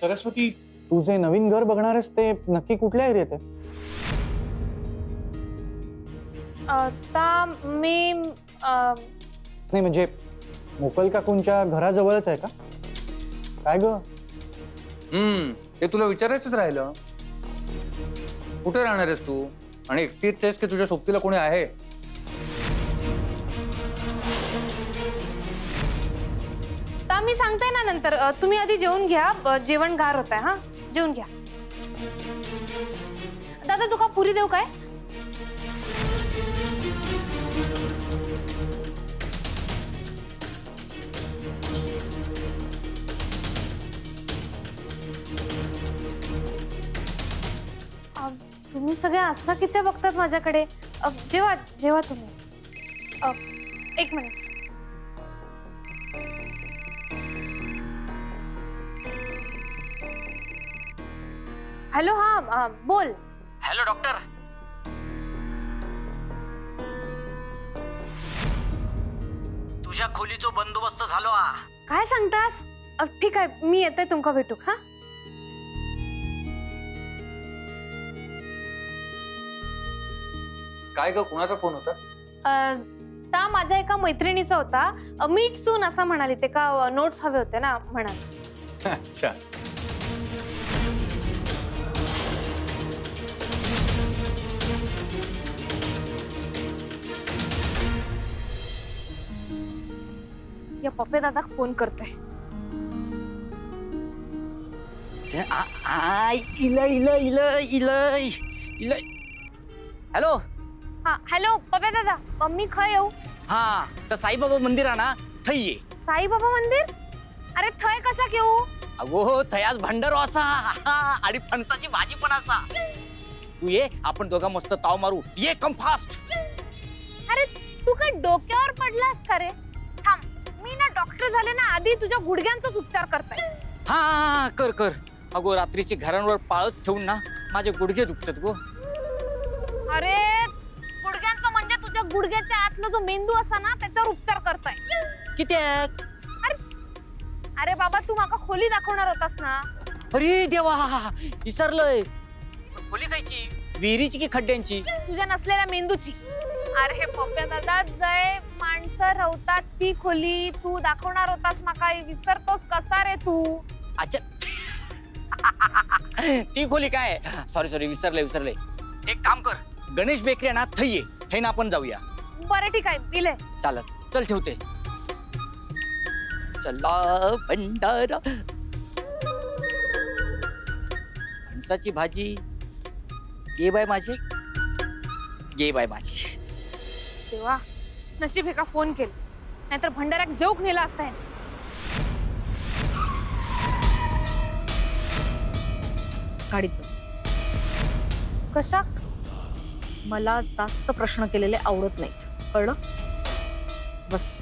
सरस्वती, तू जे नवीन घर बघणार आहेस ते नक्की कुठल्या एरियात आहे? आता मी नाही म्हणजे मोकल काकूंच्या घराजवळच आहे का? काय ग? ते तुला विचारायचंच राहिलं. कुठे राहणार आहेस तू आणि एकटीच आहेस की तुझ्या सोबतीला कोणी आहे? मी सांगते ना नंतर. तुम्ही आधी जेवून घ्या, जेवण गार होत आहे. हा, जेवून घ्या. दादा तुका पुरी देऊ काय? तुम्ही सगळे असं किती बघतात माझ्याकडे? जेवा जेवा तुम्ही. एक मिनिट. हॅलो, हा बोल. Hello doctor. तुझ्या खोलीचो बंदोबस्त झालो. काय सांगतास? ठीक आहे, मी येते तुमका भेटू. हा, काय ग, कुणाचा फोन होता? ता माझ्या एका मैत्रिणीचा होता. मीट सून असं म्हणाली. ते का नोट्स हवे होते ना म्हणाले. अच्छा. या पप्पे दादा फोन करते. हॅलो. हा हॅलो पप्पे दादा, मम्मी खय येऊ? हा, तर साईबाबा मंदिर आहे ना, थई ये. साईबाबा मंदिर? अरे थय कसा घेऊ? अगो थयाच भंडारो असा आणि फणसाची भाजी पण असा. तू ये, आपण दोघा मस्त ताव मारू. ये, कम फास्ट. अरे तू काय डोक्यावर पडलास का रे? थांब, मी ना डॉक्टर झाले ना आधी तुझ्या गुडघ्यांचाच उपचार करताय. हा कर कर. अगो रात्रीची घरांवर पाळत ठेवून ना माझे गुडघे दुखतात गो. अरे गुडघ्यांचा म्हणजे तुझ्या गुडघ्याच्या आतला जो मेंदू असा ना त्याच्यावर उपचार करताय. किती? अरे बाबा, तू माका खोली दाखवणार होतास ना. अरे देवा, विसरलोय. खोली कायची? विहिरीची की खड्ड्यांची? तुझ्या नसलेल्या मेंदूची. अरे पप्प्या दादा, जय माणसं रवतात ती खोली तू दाखवणार होतास माका. विसरतोस कसा रे तू? अच्छा. ती खोली काय? सॉरी विसरले. एक काम कर, गणेश बेकरी ना थई ये. थई ना आपण जाऊया. बरं ठीक आहे, दिले. चालत. चल ठेवते. चला भंडारा. फणसाची भाजी घे बाय माझे. घे बाय माझी. तेव्हा नशीब हे का फोन केलं, नाहीतर भंडाऱ्यात जोक नेला असता. गाडीत बस. कशास? मला जास्त प्रश्न केलेले आवडत नाहीत, कळलं? बस.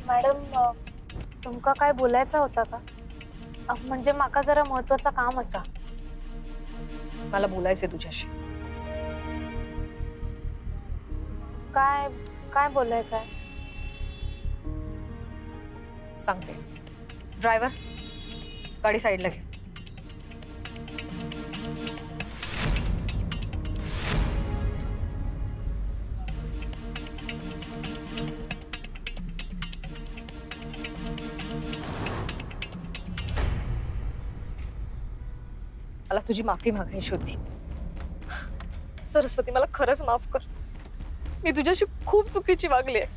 मॅडम, तुमका काय बोलायचं होता का? म्हणजे माका जरा महत्वाचं काम असा. मला बोलायचंय तुझ्याशी. काय काय बोलायचं आहे? सांगते. ड्रायव्हर, गाडी साईडला घे. मला तुझी माफी मागायची होती. सरस्वती, मला खरंच माफ कर. मी तुझ्याशी खूप चुकीची वागली आहे.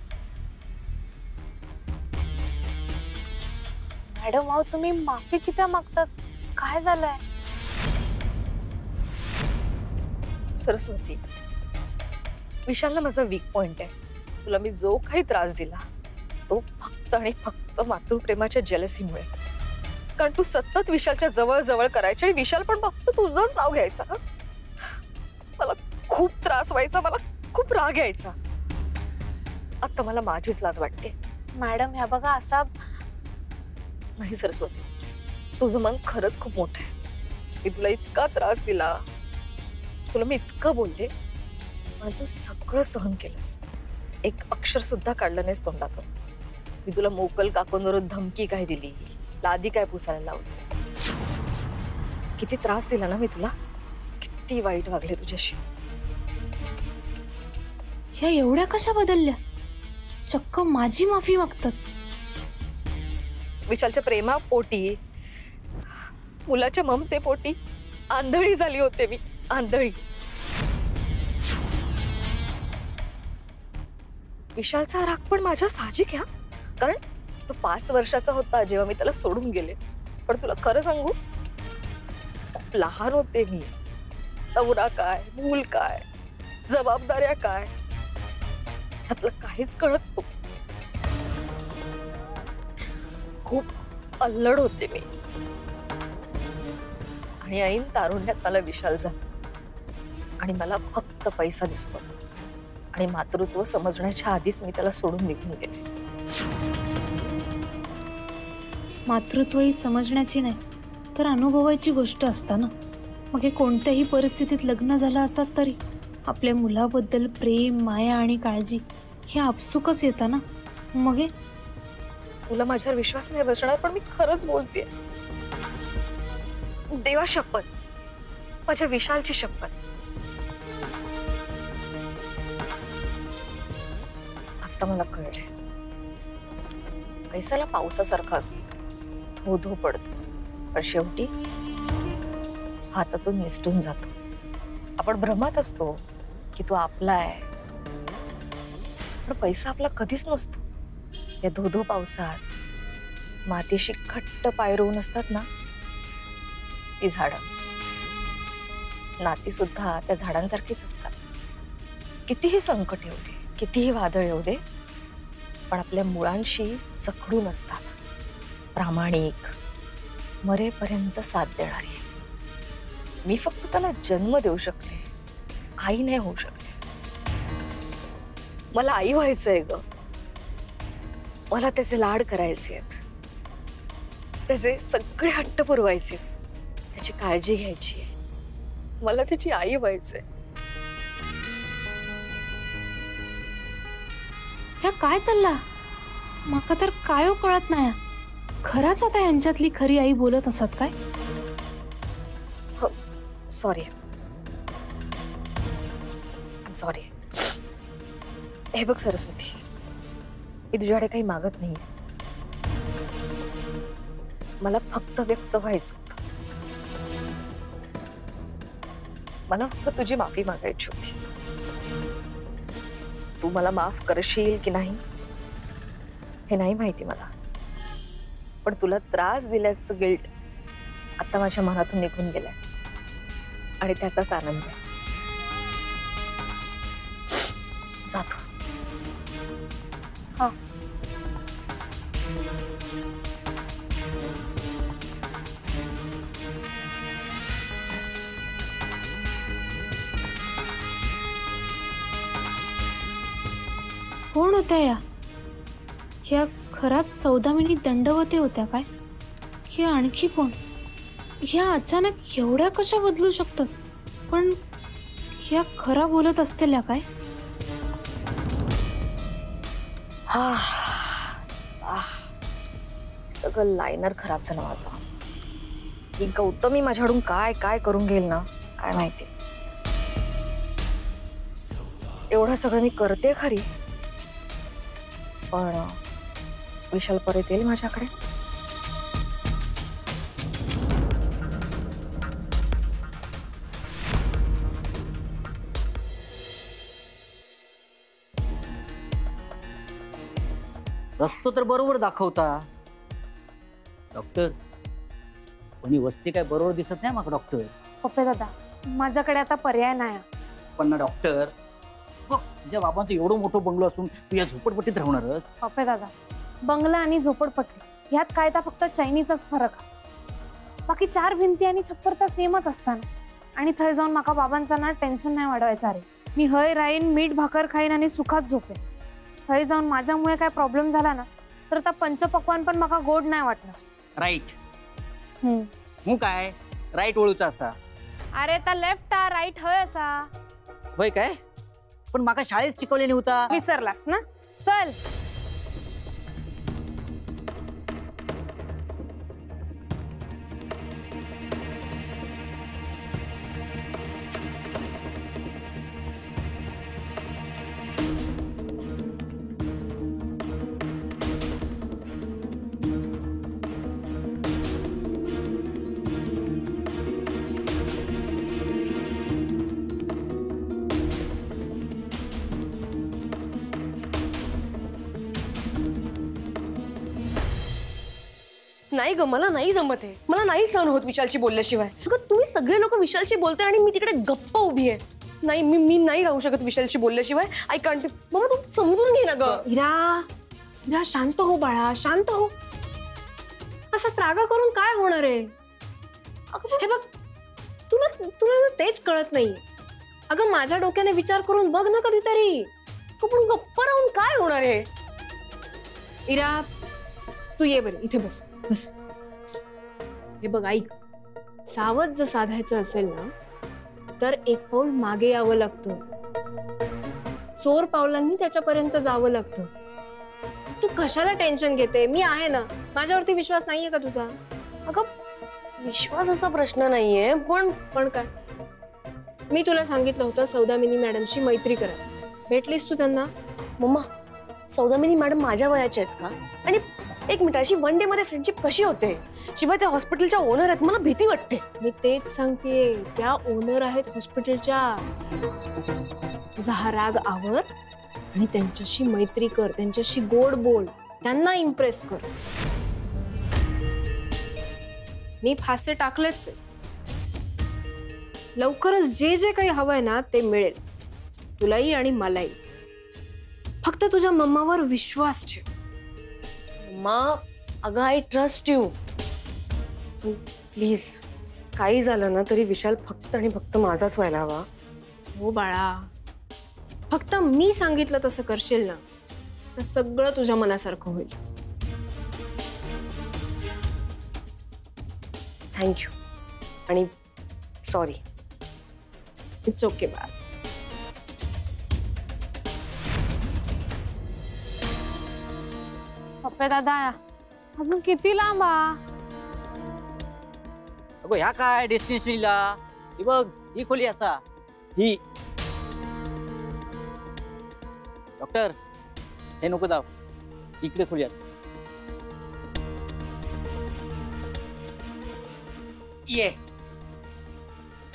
मॅडम, अहो तुम्ही माफी किती मागतास? काय झालंय? सरस्वती, विशालला माझा वीक पॉइंट आहे. तुला मी जो काही त्रास दिला तो फक्त आणि फक्त मातृप्रेमाच्या जेलसीमुळे. कारण तू सतत विशालच्या जवळ जवळ करायची आणि विशाल पण फक्त तुझंच नाव घ्यायचा. मला खूप त्रास व्हायचा, मला खूप राग यायचा. आता मला माझीच लाज वाटते. मॅडम ह्या बघा, असा नाही सरस्वती, तुझं मन खरंच खूप मोठं आहे. मी तुला इतका त्रास दिला, तुला मी इतकं बोलले, पण तू सगळं सहन केलंस. एक अक्षर सुद्धा काढलं नाहीस तोंडातून. मी तुला मोकल काकूंवरून धमकी काय दिली, लादी काय पुसायला लावली, किती त्रास दिला ना मी तुला, किती वाईट वागले तुझ्याशी. ह्या एवढ्या कशा बदलल्या? चक्क माझी माफी मागतात. विशालच्या प्रेमापोटी, मुलाच्या ममतेपोटी आंधळी झाली होते मी, आंधळी. विशालचा राग पण माझ्या साहजिक आहे, कारण तो 5 वर्षाचा होता जेव्हा मी त्याला सोडून गेले. पण तुला खरं सांगू, खूप लहान होते मी. नवरा काय, मूल काय, जबाबदाऱ्या काय, त्यातलं काहीच कळत नव्हतं. खूप अल्लड होते मी. आणि ऐन तारुण्यात मला विशाल झाला आणि मला फक्त पैसा दिसत होता. आणि मातृत्व समजण्याच्या आधीच मी त्याला सोडून निघून गेले. मातृत्व ही समजण्याची नाही तर अनुभवायची गोष्ट असता ना. मग हे कोणत्याही परिस्थितीत लग्न झालं असत तरी आपल्या मुलाबद्दल प्रेम, माया आणि काळजी हे आपसुकच येतं ना. मग हे तुला माझ्यावर विश्वास नाही बसणार, पण मी खरंच बोलतेय. देवा शपथ, माझ्या विशालची शपथ. आता मला कळलंय, पैसाला पावसासारखा असतो, धो धो पडतो, पण शेवटी हातातून निसटून जातो. आपण भ्रमात असतो की तो आपला आहे, पण पैसा आपला कधीच नसतो. या धो धो पावसात मातीशी घट्ट पाय रोवून असतात ना ती झाडं, नाती सुद्धा त्या झाडांसारखीच असतात. कितीही संकट येऊ दे, कितीही वादळ येऊ दे, पण आपल्या मुळांशी जखडून असतात. प्रामाणिक, मरेपर्यंत साथ देणारी. मी फक्त त्याला जन्म देऊ शकले, आई नाही होऊ शकले. मला आई व्हायचंय ग. मला त्याचे लाड करायचे आहेत, त्याचे सगळे हट्ट पुरवायचे, त्याची काळजी घ्यायची आहे. मला त्याची आई व्हायचंय. ह्या काय चालला? माका तर काय कळत नाही. खरंच आता यांच्यातली खरी आई बोलत असत काय? Sorry, sorry. हे बघ सरस्वती, मी तुझ्याकडे काही मागत नाही. मला फक्त व्यक्त व्हायचं होतं. मला फक्त तुझी माफी मागायची होती. तू मला माफ करशील की नाही हे नाही माहिती मला, पण तुला त्रास दिल्याचं गिल्ट आता माझ्या मनातून निघून गेलाय आणि त्याचाच आनंद आहे. जातो. हा. कोण होत्या ह्या खराच सौदामिनी दंडवते होत्या काय? हे आणखी कोण? ह्या अचानक एवढ्या कशा बदलू शकतात? पण ह्या खरा बोलत असतेल्या काय? सगळं लायनर खराब झालं माझं. ही गौतमी माझ्याकडून काय काय करून घेईल ना काय माहिती. एवढं सगळं मी करते खरी, पण विशाल परत येईल माझ्याकडे. रस्तो तर बरोबर दाखवता डॉक्टर, पण ही वस्ती काय बरोबर दिसत नाही मग डॉक्टर. पप्पे दादा, माझ्याकडे आता पर्याय नाही. पण ना डॉक्टर, तुझ्या बाबांचं एवढं मोठं बंगलो असून तू या झोपडपट्टीत राहणारच? पप्पे दादा, बंगला आणि झोपडपट्टी ह्यात काय तर फक्त चैनीचाच फरक आहे. बाकी 4 भिंती आणि छप्पर तर सेमच असताना. आणि थंय जाऊन माका बाबांचा ना टेन्शन नाही वाढवायचा रे. मी हय राहीन, मीठ भाकर खाईन आणि सुखात झोपेन. थंय जाऊन माझ्यामुळे काय प्रॉब्लेम झाला ना तर आता पंचपक्वान पण माका गोड नाही वाटणार. राईट हम्म. हूं काय राईट वळूचा असा अरे ता लेफ्ट आ राईट हय असा. होय काय पण माका शाळेत शिकवले नव्हता. विसरलास ना. चल. नाही ग मला नाही जमत आहे. मला नाही सहन होत विशालशी बोलल्याशिवाय. अगं तुम्ही सगळे लोक विशालशी बोलताय आणि मी तिकडे गप्प उभी आहे. नाही मी नाही राहू शकत विशालशी बोलल्याशिवाय. I can't. मग तू समजून घे ना ग. इरा शांत हो बाळा, शांत हो. असं त्रागा करून काय होणार आहे. हे बघ तुला तेच कळत नाही. अगं माझ्या डोक्याने विचार करून बघ ना कधीतरी. पण गप्प राहून काय होणार आहे. इरा तू ये बरं इथे बस बस. हे बघ ऐक, सावध जर साधायचं असेल ना तर एक पाऊल मागे यावं लागतं. चोर पावलांनी त्याच्यापर्यंत जावं लागतं. तू कशाला टेन्शन घेते. मी आहे ना. माझ्यावरती विश्वास नाहीये का तुझा. अगं विश्वासाचा प्रश्न नाहीये पण काय. मी तुला सांगितलं होतं सौदामिनी मॅडमशी मैत्री करा. भेटलीस तू त्यांना. मम्मा सौदामिनी मॅडम माझ्या वयाच्या आहेत का. आणि एक मिनिट अशी वन डे मध्ये फ्रेंडशिप कशी होते. शिवाय त्या हॉस्पिटलच्या ओनर आहेत. मला भीती वाटते. मी तेच सांगतेय. त्या ओनर आहेत हॉस्पिटलच्या. तुझा हा राग आवर आणि त्यांच्याशी मैत्री कर. त्यांच्याशी गोड बोल. त्यांना इम्प्रेस कर. मी फासे टाकलेच. लवकरच जे जे काही हवंय ना ते मिळेल तुलाही आणि मलाही. फक्त तुझ्या मम्मावर विश्वास ठेव. मम्मा अगं आय ट्रस्ट यू. प्लीज काही झालं ना तरी विशाल फक्त आणि फक्त माझाच व्हायला हवा. हो बाळा. फक्त मी सांगितलं तसं करशील ना तर सगळं तुझ्या मनासारखं होईल. थँक्यू आणि सॉरी. इट्स ओके बाळा. पप्पे दादा अजून किती लांब आ. अगो ह्या काय डेस्टिनेशनला ही बघ ही खोली असा ही. डॉक्टर हे नको जाऊ. इकडे खोली असा. ये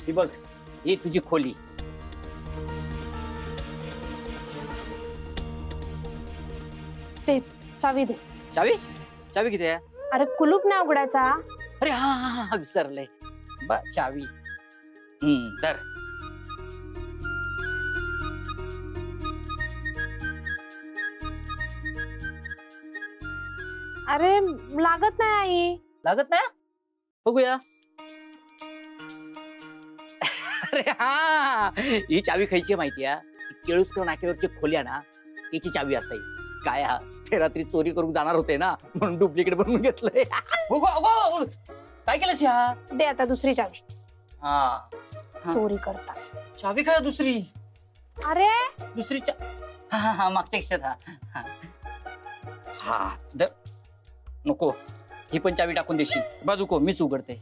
ही बघ ही तुझी खोली. ते चावी दे. चावी चावी किती आहे. अरे कुलूप नाही उघडायचा. अरे हा हा हा विसरलंय. बा चावी धर. अरे लागत नाही आई. लागत नाही. बघूया. अरे हा ही चावी खायची माहिती आहे. केळूसकर नाक्यावरची खोल्या ना त्याची चावी असाई. काय हा ते रात्री चोरी करून जाणार होते ना म्हणून डुप्लिकेट बनवून घेतलंय. काय केलंस ह्या. दे आता दुसरी चावी. हा चोरी करतास. चावी काय दुसरी. अरे दुसरी हा मागच्या क्षात. हा हा नको ही पण चावी टाकून देशील. बाजू को मीच उघडते.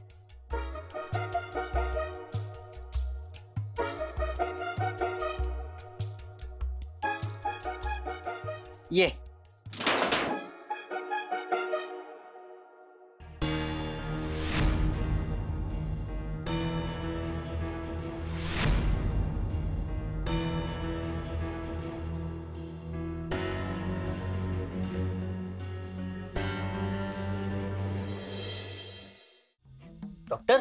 ये डॉक्टर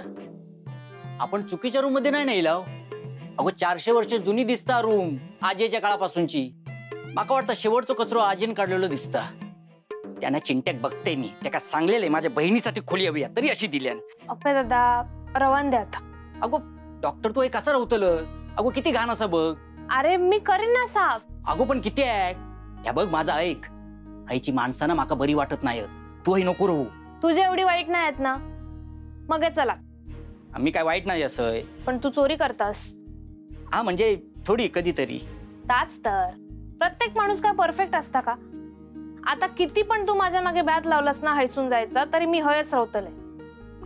आपण चुकीच्या रूम मध्ये नाही नेलाव. अगो 400 वर्ष जुनी दिसता रूम आजीच्या काळापासूनची. माका वाटतं शेवटचं कचरो आजीन काढलेलं दिसता. त्यांना चिंट्याक बघते मी. त्या सांगलेले माझ्या बहिणीसाठी खोली हवी तरी अशी दिल्या. पप्पे दादा रवान द्या आता. अगो डॉक्टर तू हे कसं राहतल. अगो किती घाण असं बघ. अरे मी करीन ना साफ. अगो पण किती आहे. या बघ माझा ऐक. आईची माणसानं माका बरी वाटत नाहीत. तू ही नको राहू. तुझे एवढी वाईट नाही आहेत ना, मग हे चला. आम्ही काय वाईट नाही असं आहे. पण तू चोरी करतास. हा म्हणजे थोडी कधीतरी. ताच तर प्रत्येक माणूस काय परफेक्ट असता का? आता किती पण तू माझ्या मागे बॅत लावलास ना हैसून जायचा, तरी मी हयच रावतले.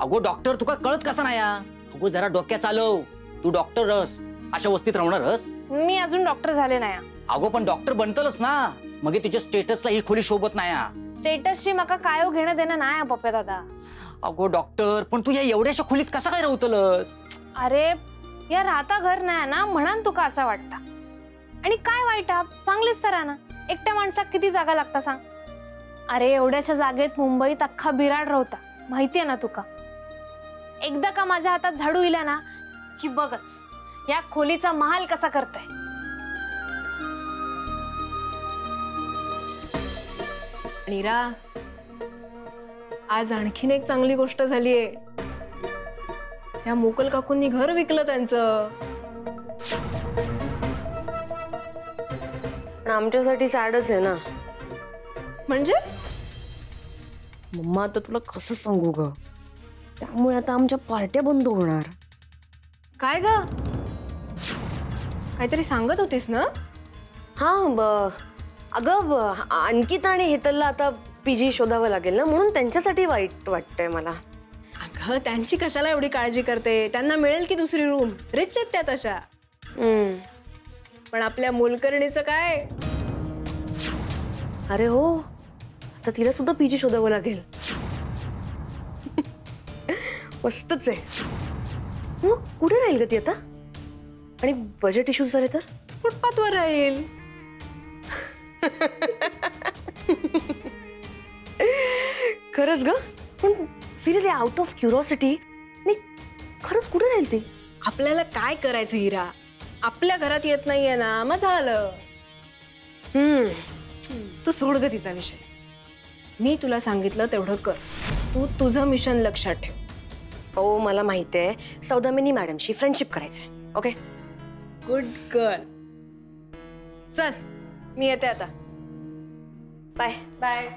अगो डॉक्टर तुका कळत कसा नाही या? अगो जरा डोक्या चालव. तू डॉक्टर रस, अशा वस्तीत राहणार रस. मी अजून डॉक्टर झाले नाही. अगो पण डॉक्टर बनतलच ना, मग तुझ्या स्टेटसला ही खोली शोभत नाही. स्टेटसशी मका काय घेणं देणं नाही पप्पा दादा. अगो डॉक्टर पण तू या एवढ्याशा खोलीत कसा काय राहतलस? अरे या राहता घर नाही ना म्हणून तुका असं वाटतं. आणि काय वाईट चांगलीच तर ना. एकट्या माणसाक किती जागा लागता सांग? अरे एवढ्याशा जागेत मुंबईत अख्खा बिराड राहता, माहितीये ना तुका. एकदा का माझ्या हातात झाडू इला ना की बघच या खोलीचा महाल कसा करताय. नीरा, आज आणखीन एक चांगली गोष्ट झालीये. त्या मोकल काकूंनी घर विकलं त्यांचं. पण आमच्यासाठी सॅडच आहे ना. म्हणजे मम्मा आता तुला कसं सांगू ग, त्यामुळे आता आमच्या पार्ट्या बंद होणार. काय ग, काहीतरी सांगत होतीस ना? हा अगं अंकिता आणि हेतलला आता पीजी शोधावं लागेल ना, म्हणून त्यांच्यासाठी वाईट वाटतंय मला. अगं त्यांची कशाला एवढी काळजी करते? त्यांना मिळेल की दुसरी रूम. रिच आहेत त्या तशा. पण आपल्या मोलकर्णीचं काय? अरे हो, आता तिला सुद्धा पीजी शोधावं लागेल. मस्तच आहे. मग कुठे राहील ग ती आता? आणि बजेट इश्यूज झाले तर? फुटपाथवर राहील. खरंच ग, पण सिरियसली आउट ऑफ क्युरिओसिटी, नाही खरंच कुठे राहील ती? आपल्याला काय करायचं हिरा? आपल्या घरात येत नाहीये ना, मग झालं. तू सोड ग तिचा विषय. मी तुला सांगितलं तेवढं कर. तू तुझं मिशन लक्षात ठेव. हो मला माहिती आहे, सौदामिनी मॅडमशी फ्रेंडशिप करायचंय. Okay, good girl. चल मी येते आता. Bye bye.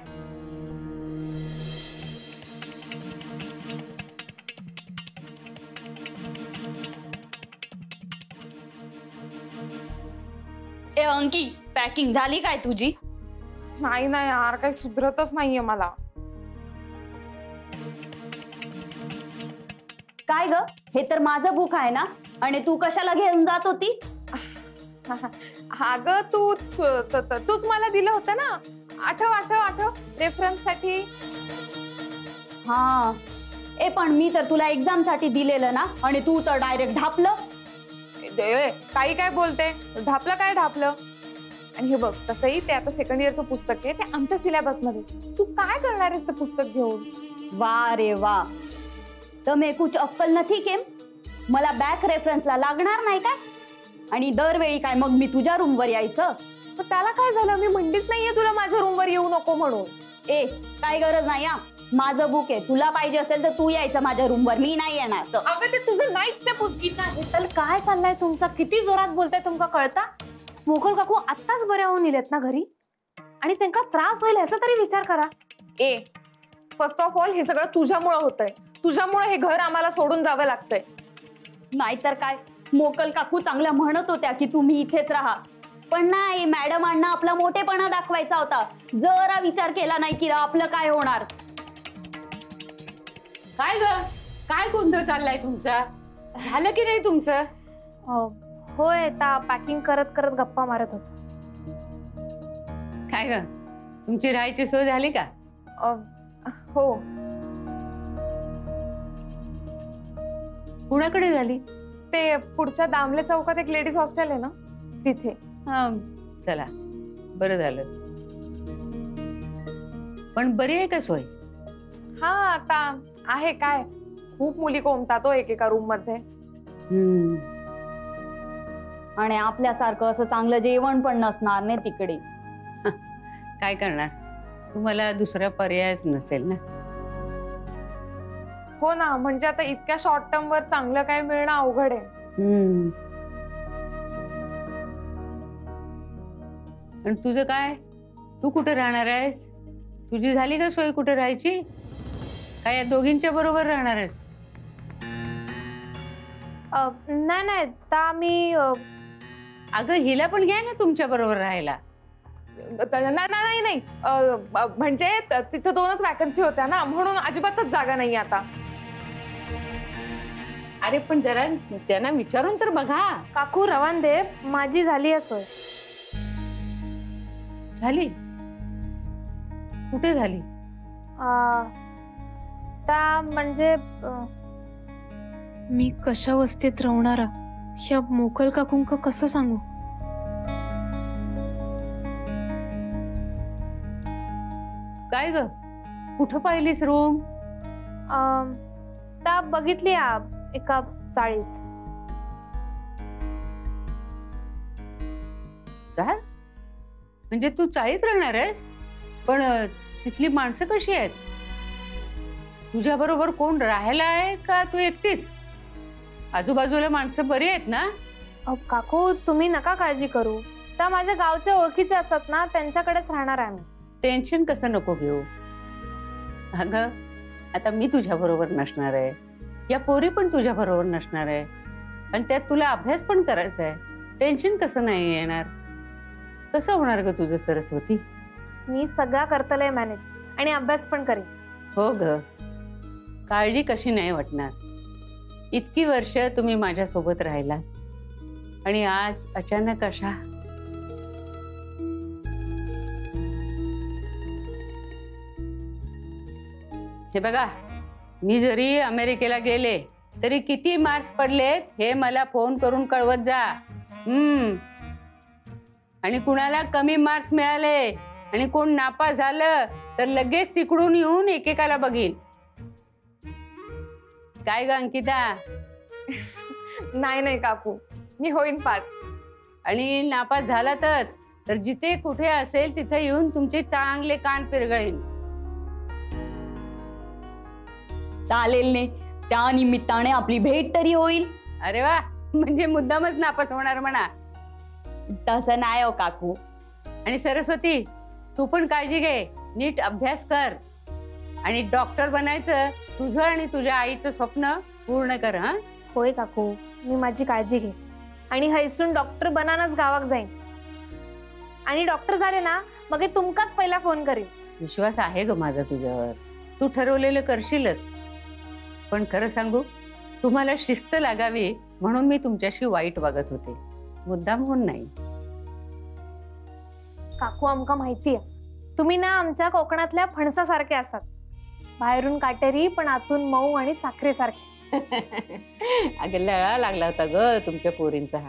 ए अंकी, पॅकिंग झाली काय तुझी? नाही ना यार, काही सुधरतच नाहीये मला. काय ग, हे तर माझं बुक आहे ना, आणि तू कशाला घेऊन जात होती? अगं तूच मला दिलं होतं ना. आठव रेफरन्स साठी. हा ए पण मी तर तुला एक्झाम साठी दिलेलं ना, आणि तू तर डायरेक्ट ढापलं. काही काय बोलते? ढापलं काय ढापलं? आणि हे बघ, तसंही ते आता सेकंड इयरचं पुस्तक आहे, ते आमच्या सिलेबस मध्ये. तू काय करणार आहेस ते पुस्तक घेऊन? वा रे वा, तमे कुछ अक्कल नथी केम? मला बॅक रेफरन्सला लागणार नाही काय? आणि दरवेळी काय मग मी तुझ्या रूमवर यायचं? त्याला काय झालं? मी म्हणलीच नाहीये तुला माझ्या रूमवर येऊ नको म्हणून. ए काय गरज नाही. माझं बुक आहे, तुला पाहिजे असेल तर तू यायचं माझ्या रूमवर, मी नाही येणार. अगं ते तुझं नाहीच ते पुस्तक आहे. तर काय चाललंय तुमचं? किती जोरात बोलताय तुमका कळता? मोकल काकू आत्ताच बऱ्या होऊन इलेत ना घरी, आणि त्यांना त्रास होईल ह्याचा तरी विचार करा. ए फर्स्ट ऑफ ऑल हे सगळं तुझ्यामुळे होतंय. तुझ्यामुळे हे घर आम्हाला सोडून जावं लागतंय. नाहीतर काय, मोकल काकू चांगल्या म्हणत होत्या की तुम्ही इथेच राहा, पण नाही, मॅडमांना आपला मोठेपणा दाखवायचा होता. जरा विचार केला नाही की आपलं काय होणार. काय ग, काय गोंधळ चाललाय तुमचा? झालं की नाही तुमचं? होय, आता पॅकिंग करत करत गप्पा मारत होतो. काय ग, तुमची राहायची सोय झाली का? हो. कुणाकडे झाली? ते पुढच्या दामले चौकात एक लेडीज हॉस्टेल आहे ना, तिथे. हा चला, बरं झालं. पण बरी आहे का सोय? हा आता आहे. काय खूप मुली कोंबतात हो एकेका रूम मध्ये. आणि आपल्यासारखं असं चांगलं जेवण पण नसणार नाही तिकडे. काय करणार, तुम्हाला दुसरा पर्यायच नसेल ना. हो ना, म्हणजे आता इतक्या शॉर्ट टर्म वर चांगलं काय मिळणं अवघड आहे. आणि तुझं काय, तू कुठे राहणार आहेस? तुझी झाली का सोय कुठे राहायची? काय या दोघींच्या बरोबर राहणार आहेस? नाही नाही, ता मी अगं हिला पण घ्या ना तुमच्या बरोबर राहायला. नाही नाही, म्हणजे तिथं 2च वॅकन्सी होत्या ना, म्हणून अजिबातच जागा नाही आता. अरे पण जरा त्यांना विचारून तर बघा. काकू रवान दे, माझी झाली आहे सोय. झाली? कुठे झाली? ता म्हणजे मी कशा अवस्थेत राहणारा ह्या मोकल काकूंक कसं सांगू? काय ग, कुठं पाहिलीस रूम? ता बघितली एका चाळीत. चाळ? म्हणजे तू चाळीत राहणार आहेस? पण तिथली माणसं कशी आहेत? तुझ्या बरोबर कोण राहायला आहे का तू एकटीच? आजूबाजूला माणसं बरी आहेत ना? काकू तुम्ही नका काळजी करू, त्या माझ्या गावच्या ओळखीचे असतात ना, त्यांच्याकडेच राहणार आहे मी. टेन्शन कसं नको घेऊ. अगं आता मी तुझ्या बरोबर नसणार आहे, या पोरी पण तुझ्या बरोबर नसणार आहे, आणि त्यात तुला अभ्यास पण करायचा आहे. टेन्शन कसं नाही येणार? कसं होणार ग तुझं सरस्वती? मी सगळा करतलंय मॅनेज, आणि अभ्यास पण करेन. हो ग, काळजी कशी नाही वाटणार. इतकी वर्ष तुम्ही माझ्या सोबत राहिला, आणि आज अचानक अशा हे बघा, मी जरी अमेरिकेला गेले तरी किती मार्क्स पडलेत हे मला फोन करून कळवत जा. आणि कुणाला कमी मार्क्स मिळाले आणि कोण नापास झालं तर लगेच तिकडून येऊन एकेकाला बघीन. काय ग अंकिता? नाही नाही काकू, मी होईन पास. आणि नापास झालातच तर जिथे कुठे असेल तिथे येऊन तुमचे चांगले कान पिरगळीन. चालेल ने, त्या निमित्ताने आपली भेट तरी होईल. अरे वा, म्हणजे मुद्दामच नापास होणार म्हणा. तसं नाही हो काकू. आणि सरस्वती, तू पण काळजी घे, नीट अभ्यास कर, आणि डॉक्टर बनायचं तुझं आणि तुझ्या आईचं स्वप्न पूर्ण कर. हा होय काकू, मी माझी काळजी घे, आणि हैसून डॉक्टर बनानच गावाक जाईन. आणि डॉक्टर झाले ना मग तुमकाच पहिला फोन करीन. विश्वास आहे ग माझा तुझ्यावर, तू ठरवलेलं करशीलच. पण खरं सांगू, तुम्हाला शिस्त लागावी म्हणून मी तुमच्याशी वाईट वागत होते, मुद्दाम होऊन नाही. काकू आमका माहिती आहे, तुम्ही ना आमच्या कोकणातल्या फणसासारखे असतात, बाहेरून काटेरी पण आतून मऊ आणि साखरेसारखे. अगं लळा लागला होता ग तुमच्या पोरींचा.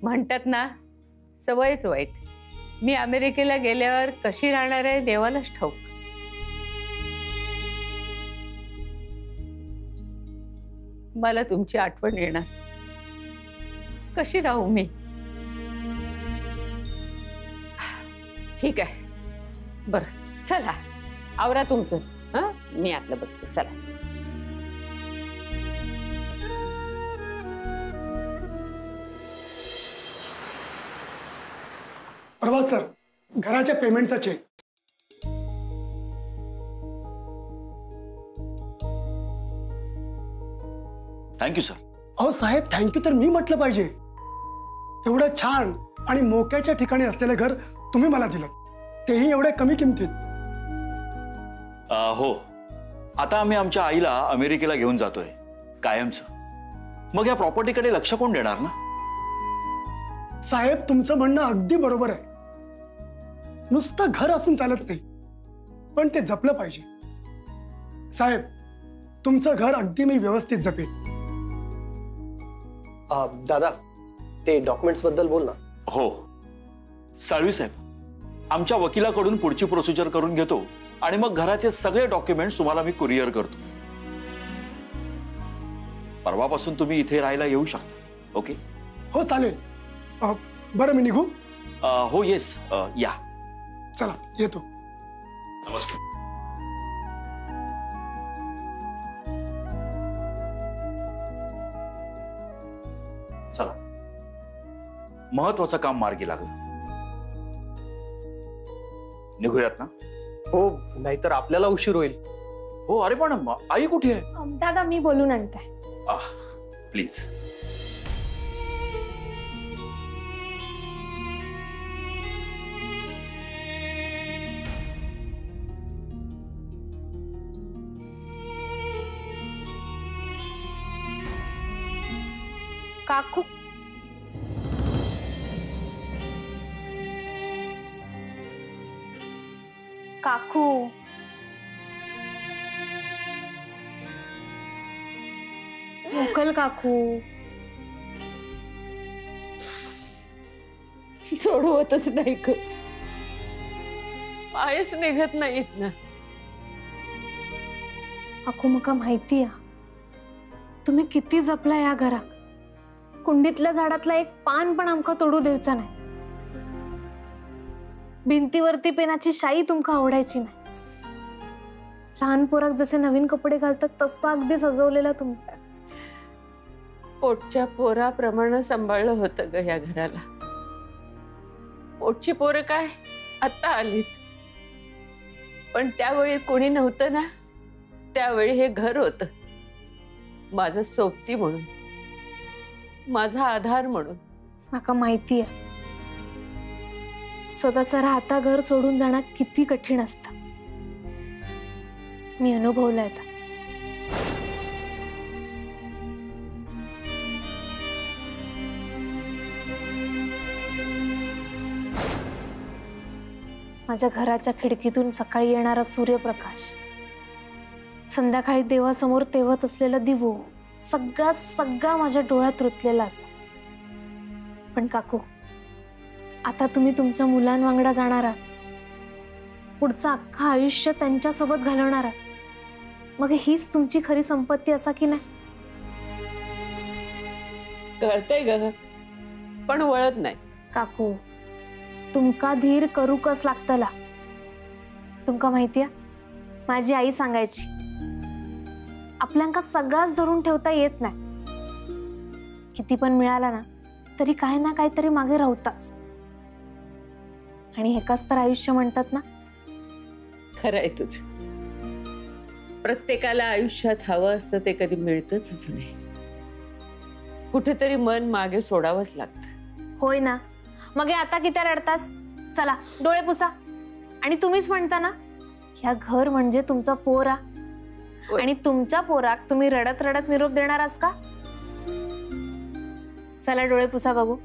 म्हणतात ना, सवयच वाईट. मी अमेरिकेला गेल्यावर कशी राहणार आहे देवालाच ठाऊक. मला तुमची आठवण येणार. कशी राहू मी? ठीक आहे, बरं चला आवरा तुमचं. हा, मी आतलं बघते. चला. प्रभात सर, घराच्या पेमेंटचा चेक. Thank you sir. अहो साहेब, थँक्यू तर मी म्हटलं पाहिजे. एवढं छान आणि मोक्याच्या ठिकाणी असलेलं घर तुम्ही मला दिलं, तेही एवढ्या कमी किमतीत. हो, आता आम्ही आमच्या आईला अमेरिकेला घेऊन जातोय कायमचं. मग या प्रॉपर्टीकडे लक्ष कोण देणार ना? साहेब, तुमचं म्हणणं अगदी बरोबर आहे. नुसतं घर असून चालत नाही, पण ते जपलं पाहिजे. साहेब, तुमचं घर अगदी मी व्यवस्थित जपेन. दादा, ते डॉक्युमेंट्स बद्दल बोल ना. हो साळवी साहेब, आमच्या वकिलाकडून पुढची प्रोसिजर करून घेतो, आणि मग घराचे सगळे डॉक्युमेंट्स तुम्हाला मी कुरिअर करतो. परवापासून तुम्ही इथे राहायला येऊ शकता. ओके? हो चालेल. बरं मी निघू? हो येस, या. चला येतो. नमस्कार. चला, महत्वाचं काम मार्गी लागलं. निघूयात ना? हो, नाहीतर आपल्याला उशीर होईल. हो अरे पण आई कुठे आहे? दादा मी बोलून आणते. प्लीज. काकू काकू मोकल काकू सोडवतच नाही ग. पायच निघत नाहीत ना. काकू मका माहिती आहे तुम्ही किती जपला या घरात. कुंडीतल्या झाडातला एक पान पण आमका तोडू द्यायचा नाही. भिंतीवरती पेनाची शाई तुमका आवडायची नाही. लहान पोराक जसे नवीन कपडे घालतात तसा अगदी सजवलेला तुमचा. पोटच्या पोराप्रमाणे सांभाळलं होतं ग या घराला. पोटची पोरं काय आता आलीत, पण त्यावेळी कोणी नव्हतं ना. त्यावेळी हे घर होतं माझं सोबती म्हणून, माझा आधार म्हणून. माका माहिती आहे स्वतःचं राहता घर सोडून जाणं किती कठीण असतं. मी अनुभवलंय आता. माझ्या घराच्या खिडकीतून सकाळी येणारा सूर्यप्रकाश, संध्याकाळी देवासमोर तेवत असलेला दिवो, सगळा सगळा माझ्या डोळ्यात रुतलेला असा. पण काकू आता तुम्ही तुमच्या मुलांवांगडा जाणार आहात. पुढचं अख्खं आयुष्य त्यांच्यासोबत घालवणार आहात. मग हीच तुमची खरी संपत्ती असा की नाही? कळतंय ग पण वळत नाही. काकू तुमका धीर करू कस लागतला. तुमका माहितीये माझी आई सांगायची आपल्यांका सगळाच धरून ठेवता येत नाही. किती पण मिळाला ना तरी काही ना काहीतरी मागे राहताच. आणि हेकाच तर आयुष्य म्हणतात ना. खरंय तुझं. प्रत्येकाला आयुष्यात हवं असतं ते कधी मिळतच नाही. कुठेतरी मन मागे सोडावंच लागतं. होय ना. मग आता किती रडतास. चला डोळे पुसा. आणि तुम्हीच म्हणता ना ह्या घर म्हणजे तुमचा पोरा, आणि तुमच्या पोराक तुम्ही रडत रडत निरोप देणार आहात का? चला डोळे पुसा बघू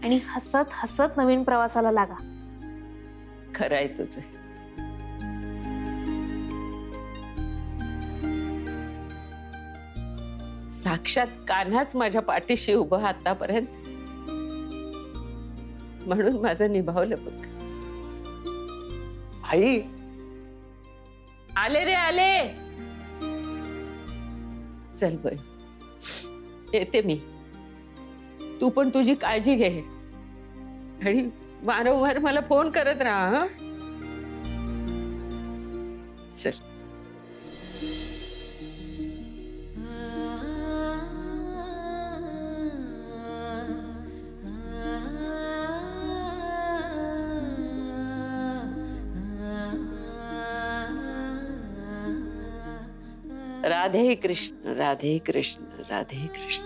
आणि हसत हसत नवीन प्रवासाला लागा. खरंय तुझं. साक्षात कान्हाच माझ्या पाठीशी उभं आतापर्यंत, म्हणून माझं निभावलं बघ. आई आले रे आले. चल बाई येते मी. तू पण तुझी काळजी घे आणि वारंवार मला फोन करत राहा. हं? चल. राधे कृष्ण राधे कृष्ण राधे कृष्ण.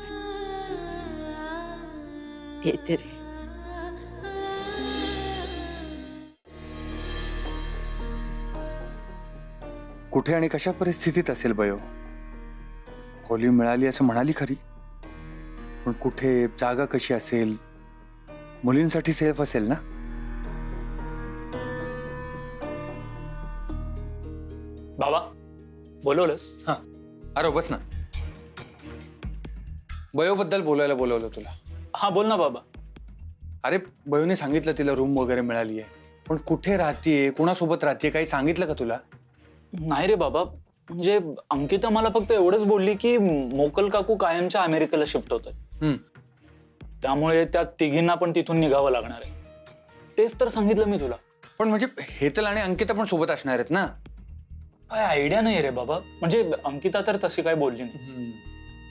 येते रे. कुठे आणि कशा परिस्थितीत असेल बयो? खोली मिळाली असं म्हणाली खरी, पण कुठे, जागा कशी असेल? मुलींसाठी सेफ असेल ना? बाबा बोलवलंस? हा अरे बस ना. बयोबद्दल बोलायला बोलवलं तुला. हा बोल ना बाबा. अरे बयोने सांगितलं तिला रूम वगैरे मिळाली आहे, पण कुठे राहतीये, कोणासोबत राहतीये काही सांगितलं का तुला? नाही रे बाबा, म्हणजे अंकिता मला फक्त एवढंच बोलली की मोकल काकू कायमच्या अमेरिकेला शिफ्ट होतात, त्यामुळे त्या तिघींना पण तिथून निघावं लागणार आहे. तेच तर सांगितलं मी तुला. पण म्हणजे हेतल आणि अंकिता पण सोबत असणार आहेत ना? काय आयडिया नाही रे बाबा, म्हणजे अंकिता तर तशी काय बोलली नाही.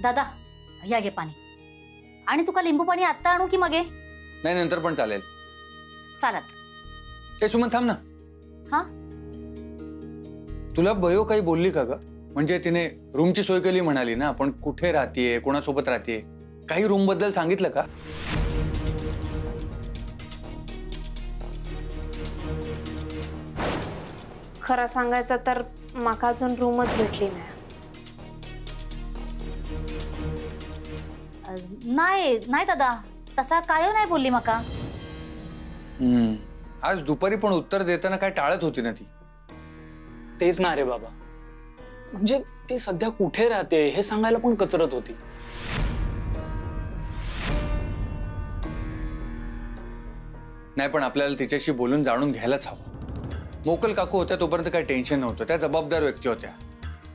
दादा या घे पाणी. आणि तुका लिंबू पाणी आत्ता आणू की मगे? नाही नंतर पण चालेल. चालत. हे सुमन थांब ना. हा तुला बयो काही बोलली का ग? म्हणजे तिने रूमची सोय केली म्हणाली ना, पण कुठे राहतीये, कोणासोबत राहतीये, काही रूम बद्दल सांगितलं का? खरं सांगायचं तर माका अजून रूमच भेटली नाही. नाही नाही दादा, तसा काय नाही बोलली मका. आज दुपारी पण उत्तर देताना काय टाळत होती ना ती. तेच ना रे बाबा, म्हणजे ती सध्या कुठे राहते हे सांगायला पण कचरत होती. नाही पण आपल्याला तिच्याशी बोलून जाणून घ्यायलाच हवं. मोकल काकू होत्या तोपर्यंत काही टेन्शन नव्हतं, त्या जबाबदार व्यक्ती होत्या.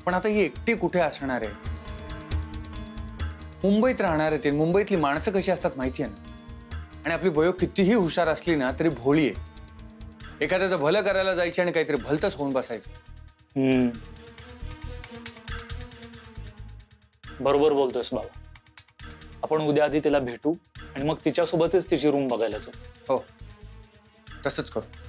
पण आता ही एकटी कुठे असणार आहे? मुंबईत राहणार आहे. मुंबईतली माणसं कशी असतात माहिती आहे ना. आणि आपली बयो कितीही हुशार असली ना तरी भोळी आहे. एखाद्याचं भलं करायला जायची आणि काहीतरी भलतंच होऊन बसायचं. बरोबर बोलतोयस बाबा. आपण उद्या आधी तिला भेटू आणि मग तिच्यासोबतच तिची रूम बघायला जाऊ. हो, तसंच करू.